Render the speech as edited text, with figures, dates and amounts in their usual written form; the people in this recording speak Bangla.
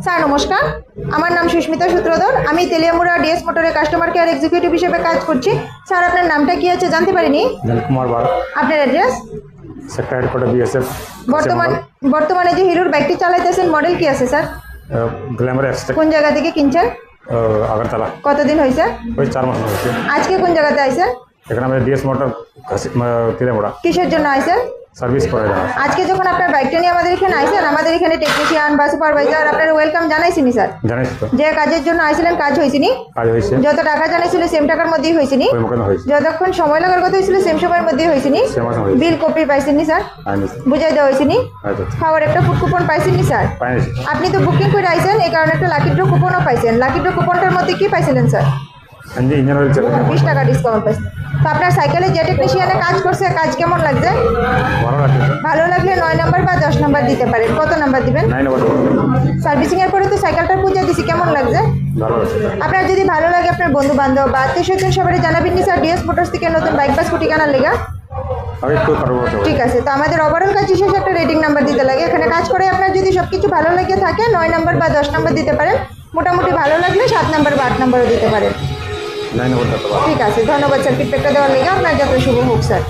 স্যার নমস্কার, আমার নাম সুস্মিতা সূত্রধর। আমি তেলিয়ামুড়া ডিএস মোটরের কাস্টমার কেয়ার এক্সিকিউটিভ হিসেবে কাজ করছি। স্যার আপনার নামটা কি আছে জানতে পারিনি? কুমার বার, আপনার অ্যাড্রেস? Sector headquarter BSF. বর্তমানে যে হিরোর বাইকটি চালাইতেছেন মডেল কি আছে স্যার? গ্ল্যামার এক্সট্রা, কোন জায়গা থেকে কিনছেন? আগরতলা। কতদিন হয়েছে? ওই 4 মাস হয়েছে। আজকে কোন জায়গাতে আইছেন? এখানে আমাদের ডিএস মোটর তেলিয়ামুড়া কিসের জন্য আইছেন? সার্ভিস করে দেওয়া। আজকে যখন আপনার বাইকটা নিয়ে আমাদের এখানে আইছেন, আমাদের এখানে টেকনিশিয়ান বা সুপারভাইজার আপনার ওয়েলকাম জানাইছিনি স্যার? জানিস তো, যে কাজের জন্য আইছিলেন কাজ হয়েছিনি? কাজ হয়েছে, যত টাকা জানাইছিল সেম টাকার মধ্যেই হয়েছিনি? ওই মতন হয়েছে, যতক্ষণ সময় লাগার কথা হয়েছিল সেম সময়ের মধ্যেই হয়েছিনি? সে মাসে হয়েছে। বিল কপি পাইছেননি স্যার? আইনি বুঝাই দেওয়া হয়েছিনি? আচ্ছা, খাওয়ার একটা ফুড কুপন পাইছেননি স্যার? পাইনি। আপনি তো বুকিং করে আইছেন, এই কারণে একটা লাকি ড্র কুপনও পাইছেন। লাকি ড্র কুপনটার মধ্যে কি পাইছিলেন স্যার? ইঞ্জিন অয়েল চেক 20 টাকা ডিসকাউন্ট পাইছেন। তো আপনার সাইকেলে যে টেকনিশিয়ানে কাজ করছে, কাজ কেমন লাগছে? ভালো লাগছে। ভালো লাগলে 9 নাম্বার বা 10 নাম্বার দিতে পারেন। কত নাম্বার দিবেন? 9 নম্বর। সার্ভিসিং এর পরে তো সাইকেলটা পূজা দিছি, কেমন লাগছে? ভালো লাগছে। আপনার যদি ভালো লাগে আপনার বন্ধু বান্ধব বা আত্মীয় স্বজন সবাই জানাবেন নি স্যার ডিএস মোটরস থেকে নতুন বাইক বা স্কুটি কেনার লেগা? আমি একটু পারবো। ঠিক আছে, তো আমাদের ওভারঅল কাজ শেষে একটা রেটিং নাম্বার দিতে লাগে। এখানে কাজ করে আপনার যদি সবকিছু ভালো লেগে থাকে 9 নাম্বার বা 10 নাম্বার দিতে পারেন। মোটামুটি ভালো লাগলে 7 নাম্বার বা 8 নাম্বারও দিতে পারেন। 9 নম্বর। ঠিক আছে, ধন্যবাদ স্যার ফিডব্যাকটা দেওয়ার লেগে। আপনার যাত্রা শুভ হোক স্যার।